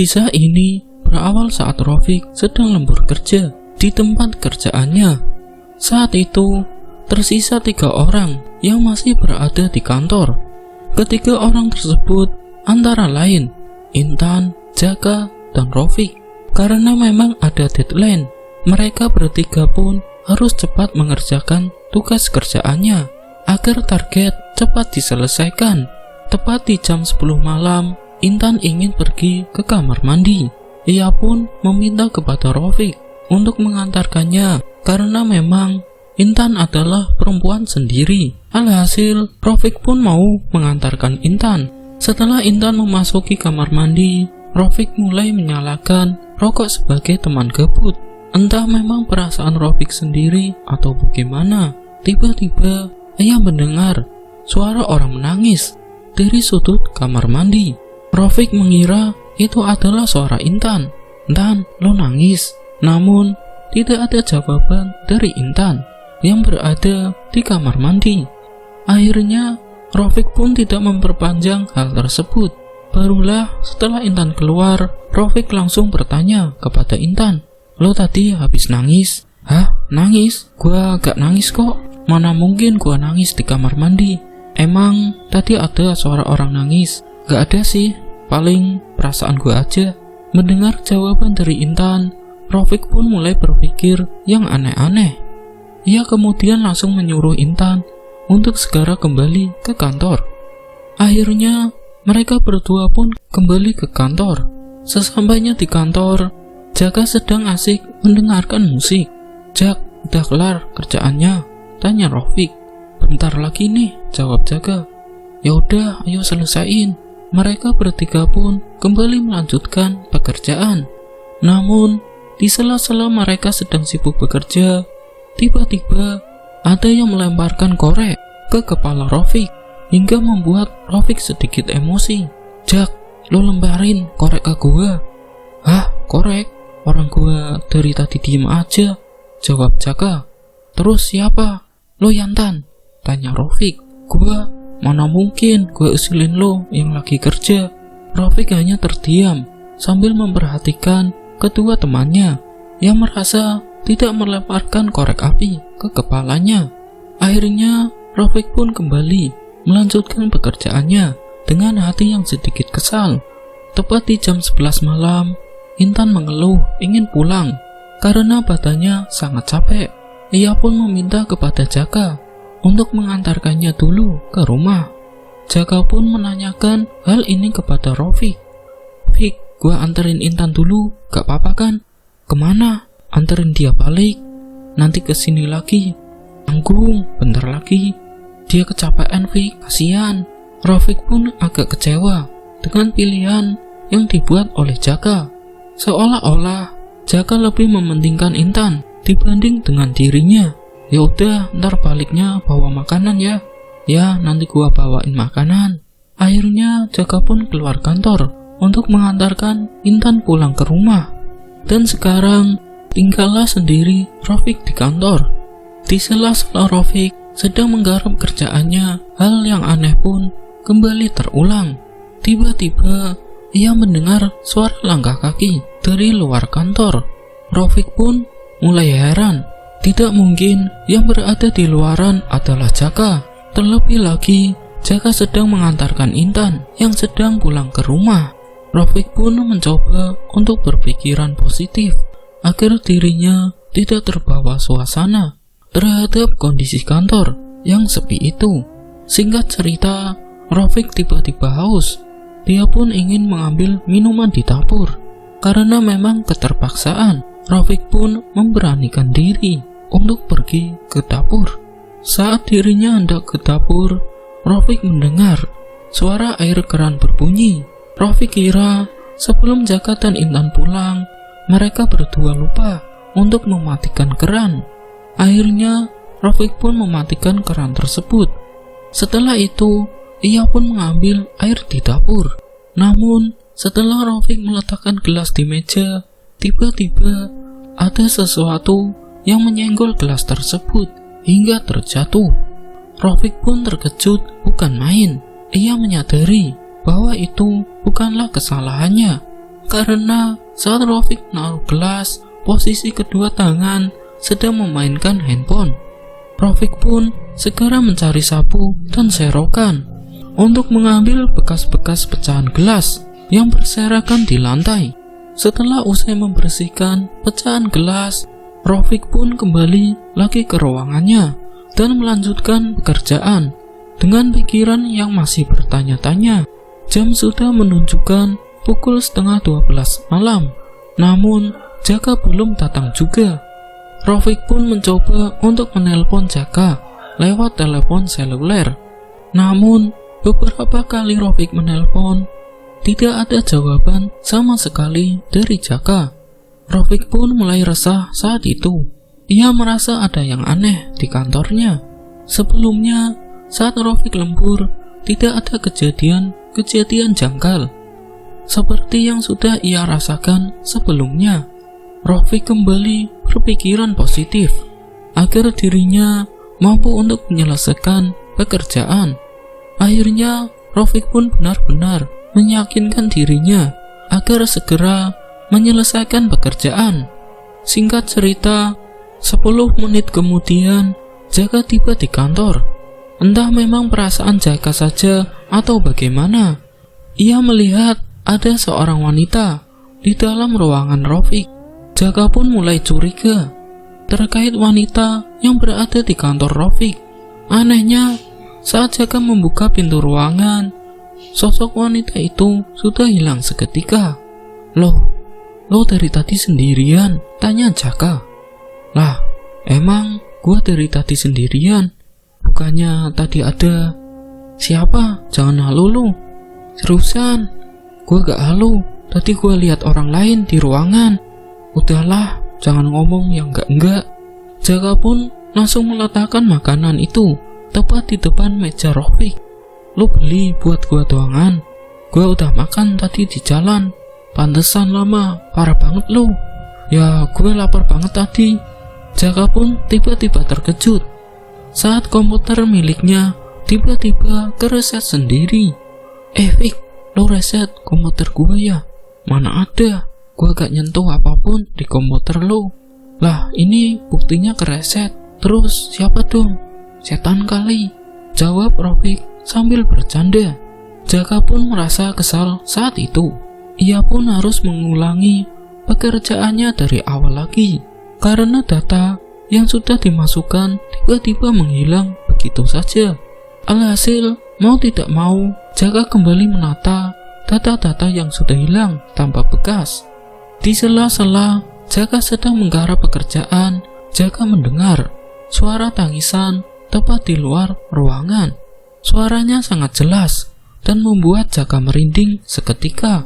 Kisah ini berawal saat Rafiq sedang lembur kerja di tempat kerjaannya. Saat itu, tersisa 3 orang yang masih berada di kantor. Ketiga orang tersebut antara lain Intan, Jaka, dan Rafiq. Karena memang ada deadline, mereka bertiga pun harus cepat mengerjakan tugas kerjaannya agar target cepat diselesaikan. Tepat di jam 10 malam, Intan ingin pergi ke kamar mandi. Ia pun meminta kepada Rafiq untuk mengantarkannya karena memang Intan adalah perempuan sendiri. Alhasil, Rafiq pun mau mengantarkan Intan. Setelah Intan memasuki kamar mandi, Rafiq mulai menyalakan rokok sebagai teman gabut. Entah memang perasaan Rafiq sendiri atau bagaimana, tiba-tiba ia mendengar suara orang menangis dari sudut kamar mandi. Rafiq mengira itu adalah suara Intan. "Intan, lo nangis?" Namun, tidak ada jawaban dari Intan yang berada di kamar mandi. Akhirnya, Rafiq pun tidak memperpanjang hal tersebut. Barulah setelah Intan keluar, Rafiq langsung bertanya kepada Intan, "Lo tadi habis nangis?" "Hah? Nangis? Gua gak nangis kok. Mana mungkin gua nangis di kamar mandi. Emang tadi ada suara orang nangis?" "Gak ada sih, paling perasaan gua aja." Mendengar jawaban dari Intan, Rafiq pun mulai berpikir yang aneh-aneh. Ia kemudian langsung menyuruh Intan untuk segera kembali ke kantor. Akhirnya, mereka berdua pun kembali ke kantor. Sesampainya di kantor, Jaka sedang asik mendengarkan musik. "Jak, udah kelar kerjaannya?" tanya Rafiq. "Bentar lagi nih," jawab Jaka. "Ya udah, ayo selesain." Mereka bertiga pun kembali melanjutkan pekerjaan. Namun, di sela-sela mereka sedang sibuk bekerja, tiba-tiba ada yang melemparkan korek ke kepala Rafiq hingga membuat Rafiq sedikit emosi. "Jak, lo lemparin korek ke gua." "Hah, korek? Orang gua dari tadi diem aja," jawab Jaka. "Terus siapa? Lo Yantan?" tanya Rafiq. "Gua, mana mungkin gue usilin lo yang lagi kerja." Rafiq hanya terdiam sambil memperhatikan kedua temannya yang merasa tidak melemparkan korek api ke kepalanya. Akhirnya, Rafiq pun kembali melanjutkan pekerjaannya dengan hati yang sedikit kesal. Tepat di jam 11 malam, Intan mengeluh ingin pulang karena badannya sangat capek. Ia pun meminta kepada Jaka untuk mengantarkannya dulu ke rumah. Jaka pun menanyakan hal ini kepada Rafiq. "Fik, gua anterin Intan dulu, gak apa-apa kan?" "Kemana? Anterin dia balik, nanti kesini lagi." "Tanggung, bentar lagi. Dia kecapean, Fik, kasihan." Rafiq pun agak kecewa dengan pilihan yang dibuat oleh Jaka. Seolah-olah Jaka lebih mementingkan Intan dibanding dengan dirinya. "Ya udah, ntar baliknya bawa makanan ya." "Ya, nanti gua bawain makanan." Akhirnya Jaka pun keluar kantor untuk mengantarkan Intan pulang ke rumah. Dan sekarang tinggallah sendiri Rafiq di kantor. Di sela-sela Rafiq sedang menggarap kerjaannya, hal yang aneh pun kembali terulang. Tiba-tiba ia mendengar suara langkah kaki dari luar kantor. Rafiq pun mulai heran. Tidak mungkin yang berada di luaran adalah Jaka. Terlebih lagi, Jaka sedang mengantarkan Intan yang sedang pulang ke rumah. Rafiq pun mencoba untuk berpikiran positif agar dirinya tidak terbawa suasana terhadap kondisi kantor yang sepi itu. Singkat cerita, Rafiq tiba-tiba haus. Dia pun ingin mengambil minuman di dapur. Karena memang keterpaksaan, Rafiq pun memberanikan diri untuk pergi ke dapur. Saat dirinya hendak ke dapur, Rafiq mendengar suara air keran berbunyi. Rafiq kira sebelum Jaka dan Intan pulang, mereka berdua lupa untuk mematikan keran. Akhirnya, Rafiq pun mematikan keran tersebut. Setelah itu, ia pun mengambil air di dapur. Namun, setelah Rafiq meletakkan gelas di meja, tiba-tiba ada sesuatu yang menyenggol gelas tersebut hingga terjatuh. Rafiq pun terkejut bukan main. Ia menyadari bahwa itu bukanlah kesalahannya. Karena saat Rafiq menaruh gelas, posisi kedua tangan sedang memainkan handphone. Rafiq pun segera mencari sapu dan serokan untuk mengambil bekas-bekas pecahan gelas yang berserakan di lantai. Setelah usai membersihkan pecahan gelas, Rafiq pun kembali lagi ke ruangannya dan melanjutkan pekerjaan dengan pikiran yang masih bertanya-tanya. Jam sudah menunjukkan pukul 11:30 malam, namun Jaka belum datang juga. Rafiq pun mencoba untuk menelpon Jaka lewat telepon seluler. Namun beberapa kali Rafiq menelpon, tidak ada jawaban sama sekali dari Jaka. Rafiq pun mulai resah saat itu. Ia merasa ada yang aneh di kantornya. Sebelumnya, saat Rafiq lembur, tidak ada kejadian janggal seperti yang sudah ia rasakan sebelumnya. Rafiq kembali berpikiran positif agar dirinya mampu untuk menyelesaikan pekerjaan. Akhirnya Rafiq pun benar-benar meyakinkan dirinya agar segera menyelesaikan pekerjaan. Singkat cerita, 10 menit kemudian Jaka tiba di kantor. Entah memang perasaan Jaka saja atau bagaimana, ia melihat ada seorang wanita di dalam ruangan Rafiq. Jaka pun mulai curiga terkait wanita yang berada di kantor Rafiq. Anehnya, saat Jaka membuka pintu ruangan, sosok wanita itu sudah hilang seketika. Lo dari tadi sendirian? Tanya Jaka. Lah, emang gua dari tadi sendirian? Bukannya tadi ada. Siapa? Jangan halu lu. Seriusan, gua gak halu. Tadi gua lihat orang lain di ruangan. Udahlah, jangan ngomong yang enggak. Jaka pun langsung meletakkan makanan itu tepat di depan meja Rafiq. Lu beli buat gua doangan. Gua udah makan tadi di jalan. Pantesan lama, parah banget lu. Ya, gue lapar banget tadi. Jaka pun tiba-tiba terkejut saat komputer miliknya tiba-tiba kereset sendiri. Fik, lo reset komputer gue ya? Mana ada, gue gak nyentuh apapun di komputer lo. Lah, ini buktinya kereset. Terus siapa dong? Setan kali, jawab Rafiq sambil bercanda. Jaka pun merasa kesal saat itu. Ia pun harus mengulangi pekerjaannya dari awal lagi karena data yang sudah dimasukkan tiba-tiba menghilang begitu saja. Alhasil, mau tidak mau, Jaka kembali menata data-data yang sudah hilang tanpa bekas. Di sela-sela Jaka sedang menggarap pekerjaan, Jaka mendengar suara tangisan tepat di luar ruangan. Suaranya sangat jelas dan membuat Jaka merinding seketika.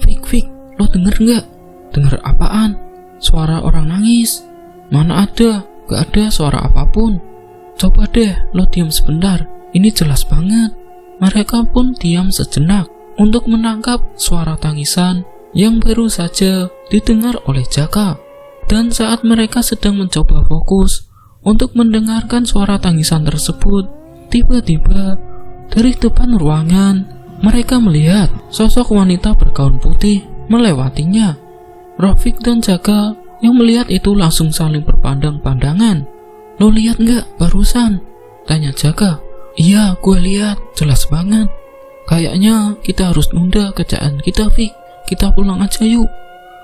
Fik, lo denger nggak? Denger apaan? Suara orang nangis? Mana ada, gak ada suara apapun. Coba deh lo diam sebentar, ini jelas banget. Mereka pun diam sejenak untuk menangkap suara tangisan yang baru saja didengar oleh Jaka. Dan saat mereka sedang mencoba fokus untuk mendengarkan suara tangisan tersebut, tiba-tiba dari depan ruangan mereka melihat sosok wanita bergaun putih melewatinya. Rafiq dan Jaka yang melihat itu langsung saling berpandang-pandangan. Lo lihat nggak barusan? Tanya Jaka. Iya, gue lihat, jelas banget. Kayaknya kita harus nunda kerjaan kita, Fik. Kita pulang aja yuk.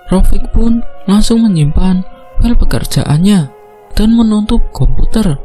Rafiq pun langsung menyimpan file pekerjaannya dan menutup komputer.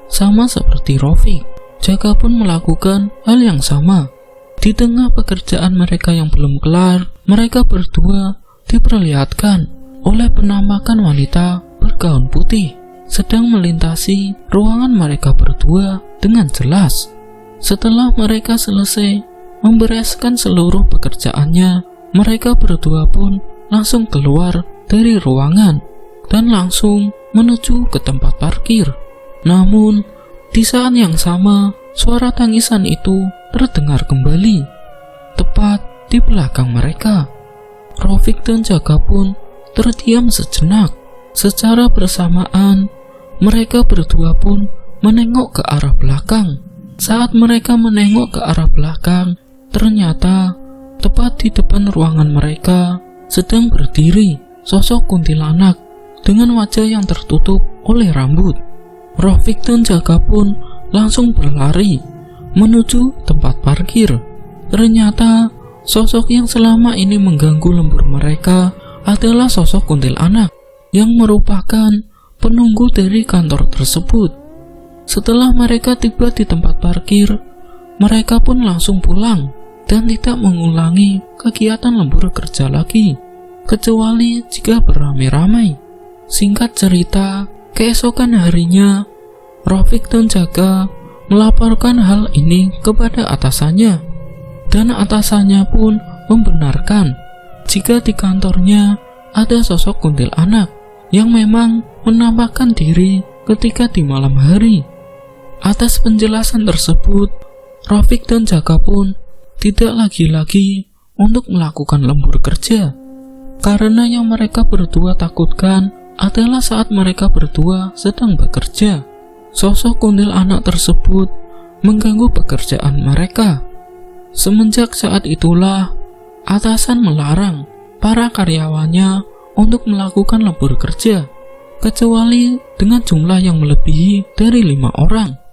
Sama seperti Rafiq, Jaka pun melakukan hal yang sama. Di tengah pekerjaan mereka yang belum kelar, mereka berdua diperlihatkan oleh penampakan wanita bergaun putih sedang melintasi ruangan mereka berdua dengan jelas. Setelah mereka selesai membereskan seluruh pekerjaannya, mereka berdua pun langsung keluar dari ruangan dan langsung menuju ke tempat parkir. Namun, di saat yang sama, suara tangisan itu terdengar kembali tepat di belakang mereka. Rafiq dan Jaka pun terdiam sejenak. Secara bersamaan, mereka berdua pun menengok ke arah belakang. Saat mereka menengok ke arah belakang, ternyata tepat di depan ruangan mereka sedang berdiri sosok kuntilanak dengan wajah yang tertutup oleh rambut. Rafiq dan Jaka pun langsung berlari menuju tempat parkir. Ternyata sosok yang selama ini mengganggu lembur mereka adalah sosok kuntilanak yang merupakan penunggu dari kantor tersebut. Setelah mereka tiba di tempat parkir, mereka pun langsung pulang dan tidak mengulangi kegiatan lembur kerja lagi, kecuali jika beramai-ramai. Singkat cerita, keesokan harinya, Rafiq dan Jaka melaporkan hal ini kepada atasannya, dan atasannya pun membenarkan jika di kantornya ada sosok kuntilanak yang memang menampakkan diri ketika di malam hari. Atas penjelasan tersebut, Rafiq dan Jaka pun tidak lagi untuk melakukan lembur kerja, karena yang mereka berdua takutkan adalah saat mereka berdua sedang bekerja, sosok kuntilanak tersebut mengganggu pekerjaan mereka. Semenjak saat itulah, atasan melarang para karyawannya untuk melakukan lembur kerja, kecuali dengan jumlah yang melebihi dari 5 orang.